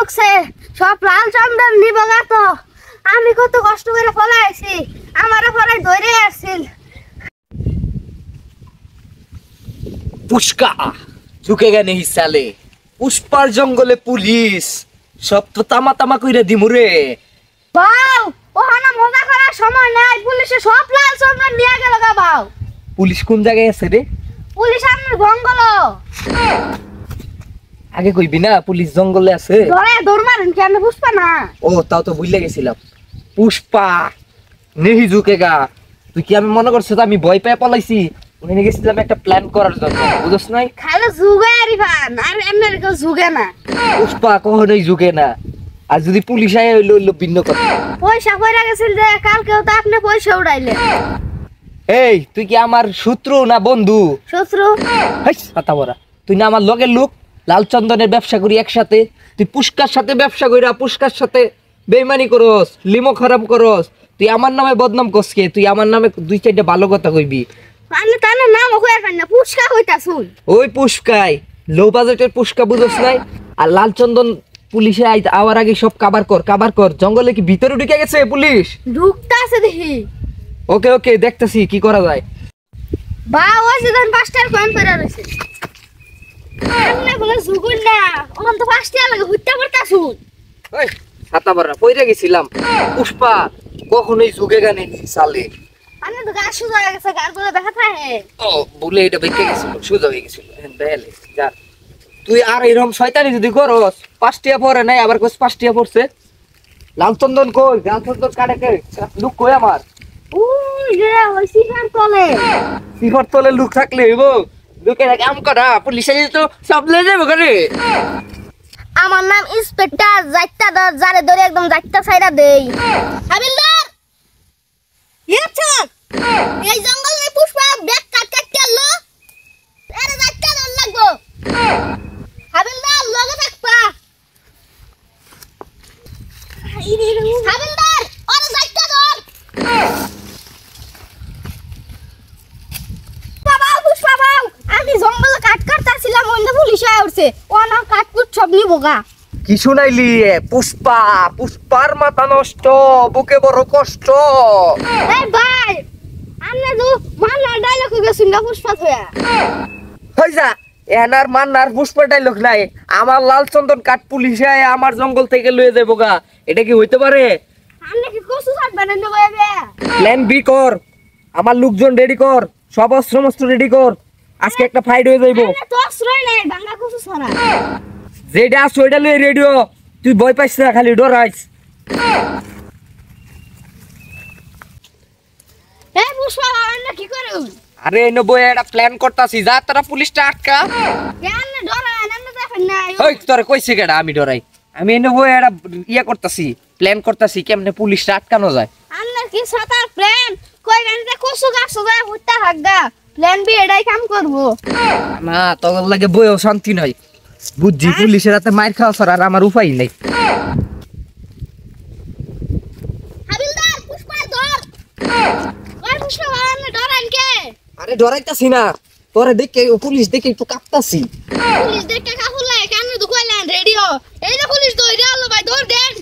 ঢুকছে সব লাল চন্দন নিবগা তো আমি কত কষ্ট করে ফলাইছি আমারে পরে ধরে আসছিল পুষ্কা ঝুঁকেগা নেই সালে পুষ্পার জঙ্গলে পুলিশ সব তো তামা তামা কইরা দিমুরে বাউ ওখানে মজা করার সময় নাই পুলিশে সব লাল চন্দন নিয়ে গেল গা বাউ পুলিশ কোন জায়গায় আছে রে পুলিশ আমার জঙ্গল আগে কইবি না পুলিশ জঙ্গলে আছে ধরে দৌড় মারেন কি আমি পুষ্পা না ও তাও তো ভুলে গেছিলাম পুষ্পা নেহি ঝুঁকেগা তুই কি আমি মনে করছো আমি ভয় পেয়ে পলাইছি ওখানে গেছিলাম একটা প্ল্যান করার জন্য বুঝছ নাই খালি যুগে আরিফান আর এমনি কেউ যুগে না পুষ্পা কখনোই ঝুঁকে না আর যদি পুলিশ আয় হইলো হইলো ভিন্ন কথা পয়সা কইরা গেছিল যে কালকেও তো আপনি পয়সা উড়াইলে এই তুই কি আমার শত্রু না বন্ধু শত্রু হাইস কথা বলা তুই না আমার লগের লোক লাল চন্দনের ব্যবসা করি একসাথে তুই পুষ্কার সাথে ব্যবসা কইরা পুষ্কার সাথে বেইমানি করস লিমো খারাপ করস তুই আমার নামে বদনাম করস কে তুই আমার নামে দুই চারটা ভালো কথা কইবি আমি তার নাম কইরা পাই না পুষ্কা কইতাছুন ওই পুষ্কাই লো বাজেটের পুষ্কা বুঝছ নাই আর লাল চন্দন পুলিশে আওয়ার আগে সব কাবার কর জঙ্গলে কি ভিতরে ঢুকে গেছে পুলিশ ঢুকতাছে দেখি ওকে ওকে দেখতেছি কি করা যায় বা ওই যে ধন 5 টাকা কম করে রইছে আমনে বলে জুগুন না ওখান তো 5 টাকা লাগে হুইতা পড়তাছুন ওই ছাতা বড়া পইরা গেছিলাম পুষ্পা কখনোই ঝুঁকে গানে সালে আমি তো গাছ সুজা গেছে গাছগুলো দেখা থাকে ও বলে এটা বেঁকে গেছিল সোজা হয়ে গেছিল বেলে যা তুই আর এরকম শয়তানি যদি করস 5 টাকা পরে নাই আবার কস 5 টাকা পড়ছে লাল চন্দন কই লাল চন্দন কাটে কে লুক কই আমার ওই যে ওই সিহার তলে সিফার তলে লুক থাকলে হইব লুকে কাম করা পুলিশে তো সব লয়ে যাবে করে আমার নাম ইন্সপেক্টর যাইতা যারে ধরে একদম যাইতা ছাইরা দেই হাবিলদার এই জঙ্গলে পুষ্পা ব্যাগ কাটতে আলো এর যাইতা ধর লাগবো হাবিলদার লগে থাকবা হাবিলদার ওর যাইতা ধর পুষ্পা বাবু আমি জঙ্গলে কাটতাছিলাম অন্য পুলিশ আয় উঠছে ও না কাটকুট সব নিবগা কি শুনাইলি পুষ্পা পুষ্পার মাথা নষ্ট বুকে বড় কষ্ট এই ভাই আমরা তো মানা ডায়লগ গেছিন না পুষ্পা থয়া হই যা এনার মান্নার পুষ্পা ডাইলগ নাই আমার লাল চন্দন কাট পুলিশে আয় আমার জঙ্গল থেকে লয়ে যাবো গা এটা কি হইতে পারে আমরা কি কসু সাত বানান দেব এবে প্ল্যান বি কর আমার লোকজন রেডি কর সব অস্ত্র রেডি কর আজকে একটা ফাইট হয়ে যাইবো তো অস্ত্রই নাই বাংলা কসু ছড়া যেটা আছে ওইটা লয়ে রেডিও তুই ভয় পাইছ না খালি ডরাইস এই পুষ্পা আমরা কি করব আরে নবো একটা প্ল্যান করতাছি যা তারা পুলিশটা আটকা কেন ডরাই না দেখেন না ওই তোরে কইছে কেডা আমি ডরাই আমি নবো একটা ইয়া করতাছি প্ল্যান করতাছি কেমনে পুলিশটা আটকানো যায় আমরা কি সাতার প্ল্যান কই গানতে কসু গাছ যায় হুত্তা হাগা প্ল্যান বি এটাই কাম করব না তোর লাগে বইও শান্তি নাই বুঝছি পুলিশের হাতে মাইর খাওয়া ছাড়া আর আমার উপায় নাই হাবিলদার পুষ্পা ধর ওই পুষ্পা আমরা ডরান কে আরে ডরাইতাছি না তোরে দেখে পুলিশ দেখে একটু কাঁপতাছি পুলিশ দেখে কাহুলাই কেন দুকইলেন রেডিও এই যে পুলিশ দৌড়ে আলো ভাই দৌড় দেন